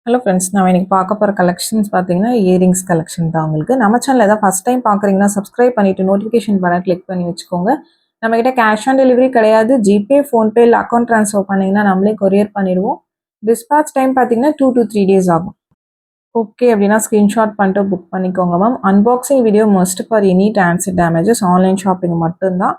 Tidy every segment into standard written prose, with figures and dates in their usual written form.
Hello friends, நான் இன்னைக்கு பார்க்க போகிற கலெக்ஷன்ஸ் பார்த்தீங்கன்னா இயரிங்ஸ் கலெக்ஷன் தான். உங்களுக்கு நம்ம சேனல் ஏதாவது ஃபஸ்ட் டைம் பார்க்குறீங்கன்னா சப்ஸ்கிரைப் பண்ணிவிட்டு நோட்டிஃபிகேஷன் பட்டன் கிளிக் பண்ணி வச்சுக்கோங்க. நம்மக்கிட்ட கேஷ் ஆன் டெலிவரி கிடையாது. ஜிபே, ஃபோன்பே இல்லை அக்கௌண்ட் ட்ரான்ஸ்ஃபர் பண்ணிங்கன்னா நம்மளே கொரியர் பண்ணிடுவோம். டிஸ்பாச் டைம் பார்த்தீங்கன்னா 2 to 3 days ஆகும். ஓகே அப்படின்னா ஸ்க்ரீன்ஷாட் பண்ணிட்டு புக் பண்ணிக்கோங்க ma'am. Unboxing video must for any transit damages. Online shopping மட்டும்தான்.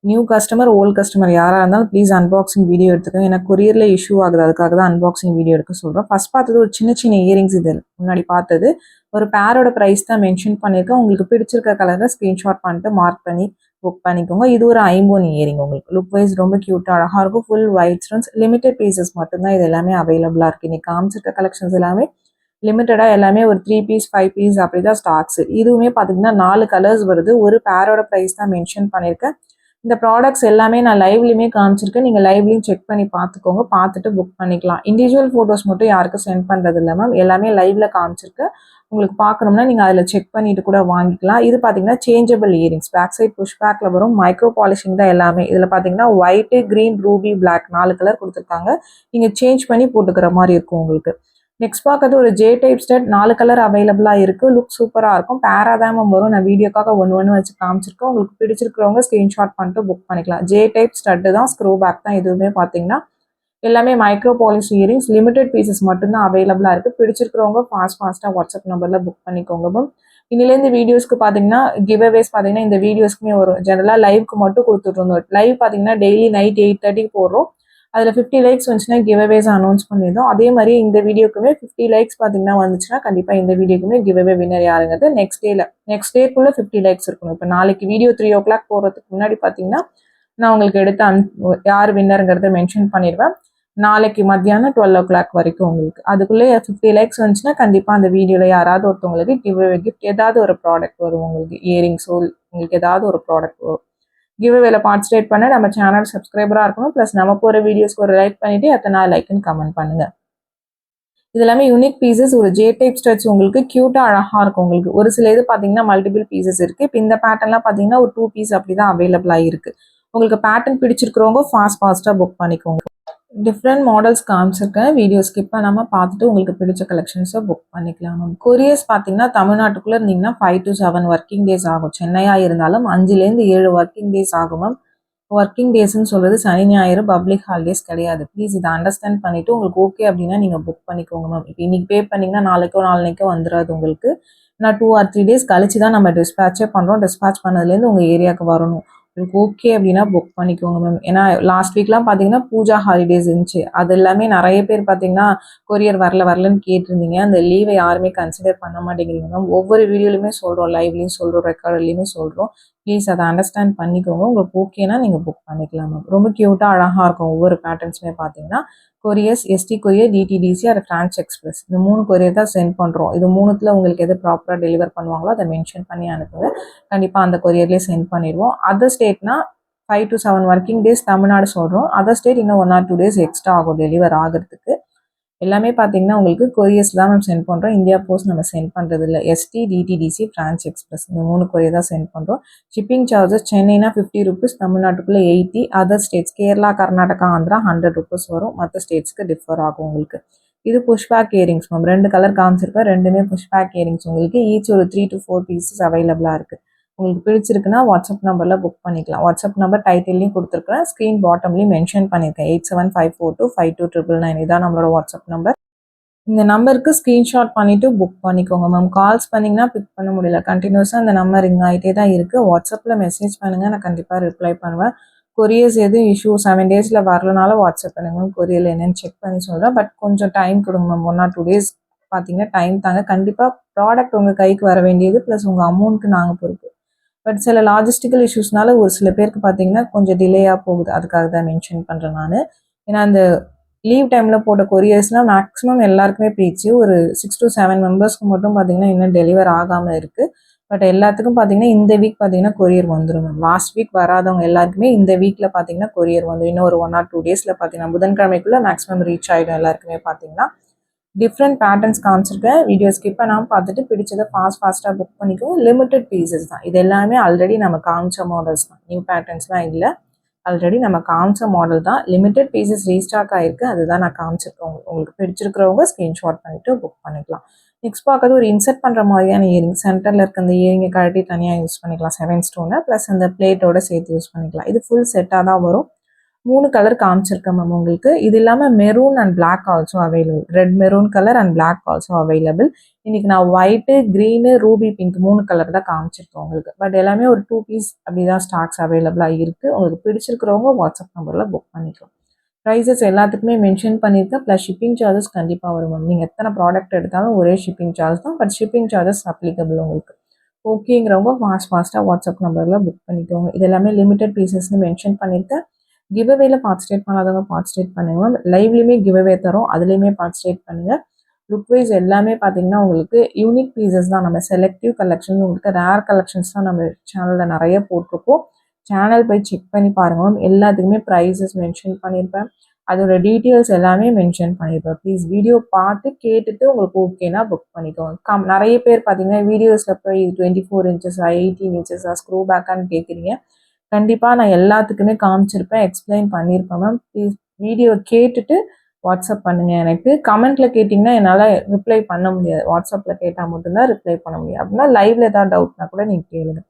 நியூ கஸ்டமர், ஓல்டு கஸ்டமர் யாராக இருந்தாலும் ப்ளீஸ் அன்பாக்சிங் வீடியோ எடுத்துக்கோங்க. ஏன்னா கொரியரில் இஷ்யூ ஆகுது, அதுக்காக தான் அன்பாக்சிங் வீடியோ எடுக்க சொல்கிறோம். ஃபஸ்ட் பார்த்தது ஒரு சின்ன சின்ன இயரிங்ஸ். இது முன்னாடி பார்த்தது ஒரு பேரோட ப்ரைஸ் தான் மென்ஷன் பண்ணியிருக்கேன். உங்களுக்கு பிடிச்சிருக்க கலரை ஸ்க்ரீன்ஷாட் பண்ணிட்டு மார்க் பண்ணி புக் பண்ணிக்கோங்க. இது ஒரு 50 இயரிங். உங்களுக்கு லுக் வைஸ் ரொம்ப க்யூட்டாக அழகாக இருக்கும். Full white stones, limited pieces மட்டும்தான் இது எல்லாமே அவைலபிளாக இருக்குது. இன்னைக்கு காமிச்சிருக்க கலெக்ஷன்ஸ் எல்லாமே லிமிட்டடாக எல்லாமே ஒரு 3 பீஸ் 5 பீஸ் அப்படி தான் ஸ்டாக்ஸ். இதுவுமே பார்த்தீங்கன்னா 4 கலர்ஸ் வருது. ஒரு பேரோட ப்ரைஸ் தான் மென்ஷன் பண்ணியிருக்கேன். இந்த ப்ராடக்ட்ஸ் எல்லாமே நான் லைவ்லையுமே காமிச்சிருக்கேன். நீங்கள் லைவ்லையும் செக் பண்ணி பார்த்துக்கோங்க. பார்த்துட்டு புக் பண்ணிக்கலாம். இண்டிவிஜுவல் ஃபோட்டோஸ் மட்டும் யாருக்கும் சென்ட் பண்ணுறது இல்லை மேம். எல்லாமே லைவ்ல காமிச்சிருக்கேன். உங்களுக்கு பார்க்கணும்னா நீங்கள் அதில் செக் பண்ணிட்டு கூட வாங்கிக்கலாம். இது பார்த்தீங்கன்னா changeable earrings. Back side push பேக்கில் வரும். மைக்ரோ பாலிஷிங் தான் எல்லாமே. இதில் பார்த்தீங்கன்னா white, green, ruby, black 4 colour கொடுத்துருக்காங்க. நீங்கள் சேஞ்ச் பண்ணி போட்டுக்கிற மாதிரி இருக்கும் உங்களுக்கு. நெக்ஸ்ட் பார்க்கறது ஒரு ஜே டைப் ஸ்டட். 4 கலர் அவைலபிளாக இருக்குது. லுக் சூப்பராக இருக்கும். பேரா தான் வரும். நான் வீடியோக்காக ஒன்று வச்சு காமிச்சிருக்கேன். உங்களுக்கு பிடிச்சிருக்கிறவங்க ஸ்க்ரீன்ஷாட் பண்ணிட்டு புக் பண்ணிக்கலாம். ஜே டைப் ஸ்டட்டு தான், ஸ்க்ரூ பேக் தான். இதுவுமே பார்த்தீங்கன்னா எல்லாமே micro polish earrings. Limited pieces மட்டும்தான் அவைலபிளாக இருக்குது. பிடிச்சிருக்கிறவங்க ஃபாஸ்ட்டாக வாட்ஸ்அப் நம்பரில் புக் பண்ணிக்கோங்க மேம். இன்னிலேருந்து வீடியோஸ்க்கு பார்த்தீங்கன்னா கிவ்அவேஸ் பார்த்தீங்கன்னா இந்த வீடியோஸ்க்குமே வரும். ஜெனரலாக லைவ்க்கு மட்டும் கொடுத்துட்ருந்தோம். லைவ் பார்த்தீங்கன்னா டெய்லி நைட் 8:30 போடுறோம். அதில் 50 லைக்ஸ் வந்துச்சுன்னா கிவ்அவேஸ் அனௌன்ஸ் பண்ணியிருந்தோம். அதே மாதிரி இந்த வீடியோக்குமே 50 லைக்ஸ் பார்த்தீங்கன்னா வந்துச்சுன்னா கண்டிப்பாக இந்த வீடியோக்குமே கிவ்அவே வின்னர் யாருங்கிறது நெக்ஸ்ட் டேக்குள்ளே 50 லைக்ஸ் இருக்கணும். இப்போ நாளைக்கு வீடியோ 3 o'clock போடுறதுக்கு முன்னாடி பார்த்தீங்கன்னா நான் உங்களுக்கு எடுத்து யார் வின்னருங்கிறத மென்ஷன் பண்ணிடுவேன். நாளைக்கு மத்தியானம் 12 o'clock வரைக்கும் உங்களுக்கு அதுக்குள்ளே 50 லைக்ஸ் வந்துச்சுன்னா கண்டிப்பாக அந்த வீடியோவில் யாராவது ஒருத்தவங்களுக்கு கிவ்அவே கிஃப்ட் ஏதாவது ஒரு ப்ராடக்ட் வரும். உங்களுக்கு இயரிங்ஸோ உங்களுக்கு ஏதாவது ஒரு ப்ராடக்ட் வரும். கிவ்அவேல பார்ட்டிசிபேட் பண்ண நம்ம சேனல் சப்ஸ்கிரைபராக இருக்கணும். ப்ளஸ் நம்ம போகிற வீடியோஸ்க்கு ஒரு லைக் பண்ணிவிட்டு எத்தனை லைக்குன்னு கமெண்ட் பண்ணுங்கள். இது எல்லாமே யூனிக் பீசஸ். ஒரு ஜே டைப் ஸ்டட்ஸ் உங்களுக்கு க்யூட்டாக அழகாக இருக்கும். உங்களுக்கு ஒரு சில இது பார்த்தீங்கன்னா மல்டிபிள் பீசஸ் இருக்குது. இப்போ இந்த பேட்டர்ன்லாம் பார்த்தீங்கன்னா ஒரு 2 பீஸ் அப்படி தான் அவைலபிளாக இருக்குது. உங்களுக்கு பேட்டர்ன் பிடிச்சிருக்கிறவங்க ஃபாஸ்ட்டாக புக் பண்ணிக்கோங்க. டிஃப்ரெண்ட் மாடல்ஸ் காமிச்சிருக்கேன். வீடியோ ஸ்கிப் பண்ணாமல் பார்த்துட்டு உங்களுக்கு பிடிச்ச கலெக்ஷன்ஸை புக் பண்ணிக்கலாம் மேம். கொரியர்ஸ் பார்த்தீங்கன்னா தமிழ்நாட்டுக்குள்ளே இருந்தீங்கன்னா 5 to 7 ஒர்க்கிங் டேஸ் ஆகும். சென்னையாக இருந்தாலும் 5லேருந்து 7 ஒர்க்கிங் டேஸ் ஆகும் மேம். ஒர்க்கிங் டேஸ்ன்னு சொல்கிறது சனி ஞாயிறு பப்ளிக் ஹாலிடேஸ் கிடையாது. ப்ளீஸ் இதை அண்டர்ஸ்டாண்ட் பண்ணிவிட்டு உங்களுக்கு ஓகே அப்படின்னா நீங்கள் புக் பண்ணிக்கோங்க மேம். இப்போ இன்றைக்கி பே பண்ணிங்கன்னா நாளைக்கோ வந்துடாது உங்களுக்கு. நான் 2 or 3 days கழிச்சு தான் நம்ம டிஸ்பேச்சே பண்ணுறோம். டிஸ்பேச் பண்ணதுலேருந்து உங்கள் ஏரியாவுக்கு வரணும். உங்களுக்கு ஓகே அப்படின்னா புக் பண்ணிக்கோங்க மேம். ஏன்னா லாஸ்ட் வீக்லாம் பார்த்தீங்கன்னா பூஜா ஹாலிடேஸ் இருந்துச்சு. அது எல்லாமே நிறைய பேர் பார்த்தீங்கன்னா கொரியர் வரலன்னு கேட்டிருந்தீங்க. அந்த லீவை யாருமே கன்சிடர் பண்ண மாட்டேங்கிறீங்க மேம். ஒவ்வொரு வீடியோலையுமே சொல்கிறோம், லைவ்லையும் சொல்கிறோம், ரெக்கார்ட்லையுமே சொல்கிறோம். ப்ளீஸ் அதை அண்டர்ஸ்டாண்ட் பண்ணிக்கோங்க. உங்களுக்கு ஓகேனா நீங்கள் புக் பண்ணிக்கலாம் மேம். ரொம்ப க்யூட்டாக அழகாக இருக்கும். ஒவ்வொரு பேட்டர்ன்ஸுமே பார்த்தீங்கன்னா couriers, ST courier, DTDC or Franch Express இந்த 3 கொரியர் தான் சென்ட் பண்ணுறோம். இது 3த்தில் உங்களுக்கு எது ப்ராப்பராக டெலிவர் பண்ணுவாங்களோ அதை மென்ஷன் பண்ணி அனுப்புங்க. கண்டிப்பாக அந்த கொரியர்லேயே சென்ட் பண்ணிடுவோம். அதர் ஸ்டேட்னா 5 to 7 ஒர்க்கிங் டேஸ் தமிழ்நாடு சொல்கிறோம். அதர் ஸ்டேட் இன்னும் 1 or 2 days எக்ஸ்ட்ரா ஆகும் டெலிவர் ஆகிறதுக்கு. எல்லாமே பார்த்தீங்கன்னா உங்களுக்கு கொரியர்ஸ் தான் நம்ம சென்ட் பண்ணுறோம். இந்தியா போஸ்ட் நம்ம சென்ட் பண்ணுறது இல்லை. எஸ்டி, டிடிடிசி, ஃப்ரான்ச் எக்ஸ்பிரஸ் இந்த 3 கொரியர் தான் சென்ட் பண்ணுறோம். ஷிப்பிங் சார்ஜஸ் சென்னைனா 50 rupees, தமிழ்நாட்டுக்குள்ளே 80, other states Kerala, Karnataka, Andhra 100 rupees வரும். மற்ற ஸ்டேட்ஸ்க்கு டிஃபர் ஆகும் உங்களுக்கு. இது புஷ்பேக் இயரிங்ஸ் மேம். 2 கலர் காமிச்சிருப்பேன். ரெண்டுமே புஷ்பேக் இயரிங்ஸ். உங்களுக்கு ஈச் ஒரு 3 to 4 பீசஸ் அவைலபிளாக இருக்குது. உங்களுக்கு பிடிச்சிருக்குன்னா வாட்ஸ்அப் நம்பரில் புக் பண்ணிக்கலாம். வாட்ஸ்அப் நம்பர் டைட்டில்லையும் கொடுத்துருக்குறேன், ஸ்க்ரீன் பாட்டம்லையும் மென்ஷன் பண்ணியிருக்கேன். 8754252999 இதான் நம்மளோட வாட்ஸ்அப் நம்பர். இந்த நம்பருக்கு ஸ்க்ரீன்ஷாட் பண்ணிவிட்டு புக் பண்ணிக்கோங்க மேம். கால்ஸ் பண்ணிங்கன்னா பிக் பண்ண முடியல. கண்டினியூஸாக இந்த நம்பர் ரிங் ஆகிட்டே தான் இருக்குது. வாட்ஸ்அப்பில் மெசேஜ் பண்ணுங்கள், நான் கண்டிப்பாக ரிப்ளை பண்ணுவேன். கொரியர்ஸ் எதுவும் இஷ்யூ 7 days வரலனாலும் வாட்ஸ்அப் பண்ணுங்க மேம். கொரியரில் என்னென்னு செக் பண்ணி சொல்கிறேன். பட் கொஞ்சம் டைம் கொடுங்க மேம். 1 or 2 days பார்த்தீங்கன்னா டைம் தாங்க. கண்டிப்பாக ப்ராடக்ட் உங்கள் கைக்கு வர வேண்டியது ப்ளஸ் உங்கள் அமௌண்ட்டு நாங்கள் பொறுப்பு. பட் சில லாஜிஸ்டிக்கல் இஷ்யூஸ்னால ஒரு சில பேருக்கு பார்த்தீங்கன்னா கொஞ்சம் டிலேயாக போகுது. அதுக்காக தான் மென்ஷன் பண்ணுறேன் நான். ஏன்னா அந்த லீவ் டைமில் போட்ட கொரியர்ஸ்னால் மேக்ஸிமம் எல்லாருக்குமே போயிடுச்சு. ஒரு 6 to 7 மெம்பர்ஸ்க்கு மட்டும் பார்த்தீங்கன்னா இன்னும் டெலிவர் ஆகாமல் இருக்குது. பட் எல்லாத்துக்கும் பார்த்தீங்கன்னா இந்த வீக் பார்த்தீங்கன்னா கொரியர் வந்துடும். லாஸ்ட் வீக் வராதவங்க எல்லாருக்குமே இந்த வீக்கில் பார்த்தீங்கன்னா கொரியர் வந்துடும். இன்னும் ஒரு 1 or 2 days பார்த்தீங்கன்னா புதன்கிழமைக்குள்ளே மேக்ஸிமம் ரீச் ஆகிடும் எல்லாருக்குமே பார்த்தீங்கன்னா. டிஃப்ரெண்ட் பேட்டர்ன்ஸ் காமிச்சிருக்கேன். வீடியோ ஸ்கிப் பண்ணாமல் பார்த்துட்டு பிடிச்சதை ஃபாஸ்ட்டாக புக் பண்ணிக்கோங்க. லிமிட்டட் பீசஸ் தான். இது எல்லாமே ஆல்ரெடி நம்ம காமிச்ச மாடல்ஸ் தான். நியூ பேட்டர்ன்ஸ்லாம் இல்லை. ஆல்ரெடி நம்ம காமிச்ச மாடல் தான். லிமிடெட் பீசஸ் ரீஸ்டாக் ஆயிருக்கு. அதுதான் நான் காமிச்சிருக்கேன். உங்களுக்கு பிடிச்சிருக்கிறவங்க ஸ்க்ரீன்ஷாட் பண்ணிட்டு புக் பண்ணிக்கலாம். நெக்ஸ்ட் பார்க்கறது ஒரு இன்சர்ட் பண்ணுற மாதிரியான இயரிங். சென்டரில் இருக்க அந்த இயரிங்கை கழட்டி தனியாக யூஸ் பண்ணிக்கலாம். 7 ஸ்டோனை ப்ளஸ் அந்த பிளேட்டோட சேர்த்து யூஸ் பண்ணிக்கலாம். இது ஃபுல் செட்டாக தான் வரும். 3 கலர் காமிச்சிருக்கேன் மேம் உங்களுக்கு. இது இல்லாமல் maroon and black also available. Red maroon colour and black also available. இன்னைக்கு நான் white, green, ruby pink 3 colour தான் காமிச்சிருக்கேன் உங்களுக்கு. பட் எல்லாமே ஒரு 2 பீஸ் அப்படி தான் ஸ்டாக்ஸ் அவைலபிளாக இருக்குது. உங்களுக்கு பிடிச்சிருக்கிறவங்க வாட்ஸ்அப் நம்பரில் புக் பண்ணிக்கலாம். ப்ரைஸஸ் எல்லாத்துக்குமே மென்ஷன் பண்ணியிருக்கேன். ப்ளஸ் ஷிப்பிங் சார்ஜஸ் கண்டிப்பாக வரும் மேம். நீங்கள் எத்தனை ப்ராடக்ட் எடுத்தாலும் ஒரே ஷிப்பிங் சார்ஜ் தான். பட் ஷிப்பிங் சார்ஜஸ் அப்ளிகபிள் உங்களுக்கு. ஓகேங்கிறவங்க ஃபாஸ்ட்டாக வாட்ஸ்அப் நம்பரில் புக் பண்ணிக்கோங்க. இது எல்லாமே லிமிடெட் பீசஸ்னு மென்ஷன் பண்ணியிருக்கேன். கிவ்அவேல பார்ட்டிசிபேட் பண்ணாதவங்க பார்ட்டிசிபேட் பண்ணுங்க. லைவ்லையுமே கிவ்அவே தரோம், அதுலேயுமே பார்ட்டிசிபேட் பண்ணுங்கள். லுக் வைஸ் எல்லாமே பார்த்தீங்கன்னா உங்களுக்கு யூனிக் பீசஸ் தான். நம்ம செலக்டிவ் கலெக்ஷன், உங்களுக்கு ரேர் கலெக்ஷன்ஸ் தான் நம்ம சேனலில் நிறைய போட்டிருக்கோம். சேனல் போய் செக் பண்ணி பாருங்க மேம். எல்லாத்துக்குமே ப்ரைஸஸ் மென்ஷன் பண்ணியிருப்பேன். அதோட டீட்டெயில்ஸ் எல்லாமே மென்ஷன் பண்ணியிருப்பேன். ப்ளீஸ் வீடியோ பார்த்து கேட்டுட்டு உங்களுக்கு ஓகேனா புக் பண்ணிக்கோங்க. நிறைய பேர் பார்த்தீங்கன்னா வீடியோஸில் போய் 24 இன்ச்சஸா 18 இன்ச்சஸா ஸ்க்ரூ பேக்கான்னு கேட்குறீங்க. கண்டிப்பாக நான் எல்லாத்துக்குமே காமிச்சிருப்பேன், எக்ஸ்பிளைன் பண்ணியிருப்பேன் மேம். ப்ளீஸ் வீடியோ கேட்டுட்டு வாட்ஸ்அப் பண்ணுங்கள். எனக்கு கமெண்ட்டில் கேட்டிங்கன்னா என்னால் ரிப்ளை பண்ண முடியாது. வாட்ஸ்அப்பில் கேட்டால் மட்டும்தான் ரிப்ளை பண்ண முடியும். அப்படின்னா லைவில் ஏதாவது டவுட்னா கூட நீங்கள் கேளுங்க.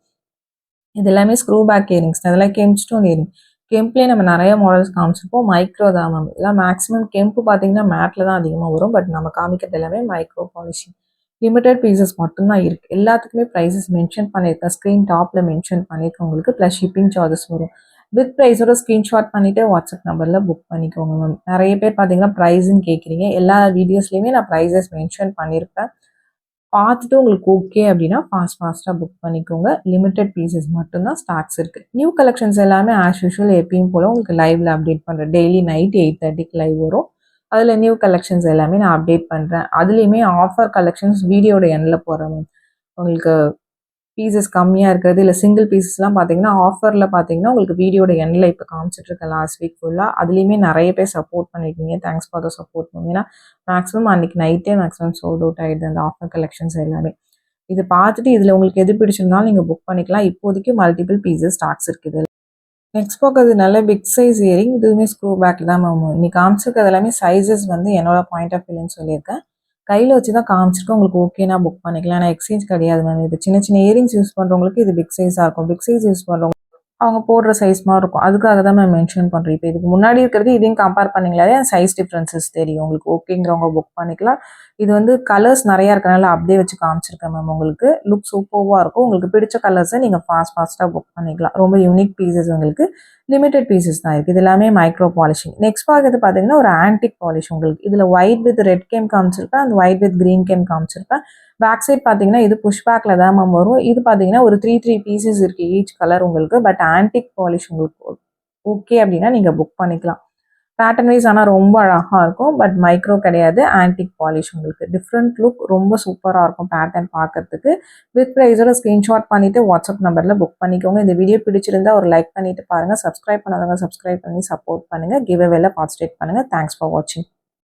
இது எல்லாமே ஸ்க்ரூ பேக் இயரிங்ஸ். அதெல்லாம் கெம்ப் ஸ்டோன் இயரிங். கெம்ப்லேயே நம்ம நிறைய மாடல்ஸ் காமிச்சிருப்போம். மைக்ரோ தான் மேம். இதெல்லாம் மேக்ஸிமம் கெம்ப் பார்த்தீங்கன்னா மேட்டில் தான் அதிகமாக வரும். பட் நம்ம காமிக்கிறது எல்லாமே மைக்ரோ பாலிஷிங். லிமிடெட் பீசஸ் மட்டும்தான் இருக்குது. எல்லாத்துக்குமே ப்ரைஸஸ் மென்ஷன் பண்ணியிருக்கேன். ஸ்க்ரீன் டாப்பில் மென்ஷன் பண்ணியிருக்கேன் உங்களுக்கு. ப்ளஸ் ஷிப்பிங் சார்ஜஸ் வரும். வித் ப்ரைஸோட ஸ்க்ரீன்ஷாட் பண்ணிவிட்டு வாட்ஸ்அப் நம்பரில் புக் பண்ணிக்கோங்க மேம். நிறைய பேர் பார்த்தீங்கன்னா ப்ரைஸுன்னு கேட்குறீங்க. எல்லா வீடியோஸ்லேயுமே நான் ப்ரைஸஸ் மென்ஷன் பண்ணியிருப்பேன். பார்த்துட்டு உங்களுக்கு ஓகே அப்படின்னா ஃபாஸ்ட்டாக புக் பண்ணிக்கோங்க. லிமிடெட் பீசஸ் மட்டும்தான் ஸ்டாக்ஸ் இருக்குது. நியூ கலெக்ஷன்ஸ் எல்லாமே ஆஸ் யூஷுவல் எப்பயும் போல் உங்களுக்கு லைவில் அப்டேட் பண்ணுறேன். டெய்லி நைட் 8:30க்கு லைவ் வரும். அதில் நியூ கலெக்ஷன்ஸ் எல்லாமே நான் அப்டேட் பண்ணுறேன். அதுலேயுமே ஆஃபர் கலெக்ஷன்ஸ் வீடியோட எண்ணில் போடுறேன் மேம். உங்களுக்கு பீசஸ் கம்மியாக இருக்கிறது இல்லை சிங்கிள் பீசஸ்லாம் பார்த்தீங்கன்னா ஆஃபரில் பார்த்தீங்கன்னா உங்களுக்கு வீடியோட எண்ணில் இப்போ காமிச்சிட்ருக்கேன் லாஸ்ட் வீக் ஃபுல்லாக. அதுலேயுமே நிறைய பேர் சப்போர்ட் பண்ணியிருக்கீங்க. Thanks for the support ma'am. ஏன்னா மேக்ஸிமம் அன்றைக்கி நைட்டே மேக்ஸிமம் சோல்ட் அவுட் ஆகிடுது அந்த ஆஃபர் கலெக்ஷன்ஸ் எல்லாமே. இது பார்த்துட்டு இதில் உங்களுக்கு எது பிடிச்சிருந்தாலும் நீங்கள் புக் பண்ணிக்கலாம். இப்போதைக்கு மல்டிபிள் பீசஸ் ஸ்டாக்ஸ் இருக்குது. நெக்ஸ்ட் பார்க்கறது நல்ல பிக் சைஸ் இயரிங். இதுவுமே ஸ்க்ரூ பேக் தான் மேம். இன்னைக்கு காமிச்சிருக்கிறது எல்லாமே சைஸஸ் வந்து என்னோட பாயிண்ட் ஆஃப் வியூன்னு சொல்லியிருக்கேன். கையில் வச்சு தான் காமிச்சிருக்கேன். உங்களுக்கு ஓகேனா புக் பண்ணிக்கலாம். ஆனால் எக்ஸ்சேஞ்ச் கிடையாது மேம். இது சின்ன சின்ன இயரிங்ஸ் யூஸ் பண்ணுறவங்களுக்கு இது பிக் சைஸாக இருக்கும். பிக் சைஸ் யூஸ் பண்ணுறவங்க அவங்க போடுற சைஸ் மாதிரி இருக்கும். அதுக்காக தான் மேம் மென்ஷன் பண்ணுறேன். இப்போ இதுக்கு முன்னாடி இருக்கிறது இதையும் கம்பேர் பண்ணிங்களாலே சைஸ் டிஃப்ரென்சஸ் தெரியும். உங்களுக்கு ஓகேங்கிறவங்க புக் பண்ணிக்கலாம். இது வந்து கலர்ஸ் நிறையா இருக்கனால அப்படியே வச்சு காமிச்சிருக்கேன் மேம். உங்களுக்கு லுக் சூப்பராக இருக்கும். உங்களுக்கு பிடிச்ச கலர்ஸை நீங்கள் ஃபாஸ்ட்டாக புக் பண்ணிக்கலாம். ரொம்ப யூனிக் பீசஸ் உங்களுக்கு. லிமிடெட் பீசஸ் தான் இருக்குது. இது எல்லாமே மைக்ரோ பாலிஷிங். நெக்ஸ்ட் பார்க்கறது பார்த்தீங்கன்னா ஒரு ஆன்டிக் பாலிஷ் உங்களுக்கு. இதில் ஒயிட் வித் ரெட் கேம் காமிச்சிருப்பேன். அந்த ஒயிட் வித் க்ரீன் கேம் காமிச்சிருப்பேன். பேக் சைட் பார்த்தீங்கன்னா இது புஷ் பேக்கில் தான் மேம் வரும். இது பார்த்தீங்கன்னா ஒரு 3 பீசஸ் இருக்குது ஈச் கலர் உங்களுக்கு. பட் ஆன்டிக் பாலிஷ் உங்களுக்கு ஓகே அப்படின்னா நீங்கள் புக் பண்ணிக்கலாம். பேட்டர்ன் வைஸ் ஆனால் ரொம்ப அழகாக இருக்கும். பட் மைக்ரோ கிடையாது, ஆன்டிக் பாலிஷ் உங்களுக்கு. டிஃப்ரெண்ட் லுக், ரொம்ப சூப்பராக இருக்கும் பேட்டர்ன் பார்க்கறதுக்கு. வித் ப்ரைஸோட ஸ்க்ரீன்ஷாட் பண்ணிவிட்டு வாட்ஸ்அப் நம்பரில் புக் பண்ணிக்கோங்க. இந்த வீடியோ பிடிச்சிருந்தா ஒரு லைக் பண்ணிவிட்டு பாருங்கள். சப்ஸ்கிரைப் பண்ணாதவங்க சப்ஸ்கிரைப் பண்ணி சப்போர்ட் பண்ணுங்கள். கிவ் அவேல பார்ட்டிசிபேட் பண்ணுங்கள். தேங்க்ஸ் ஃபார் வாட்சிங்.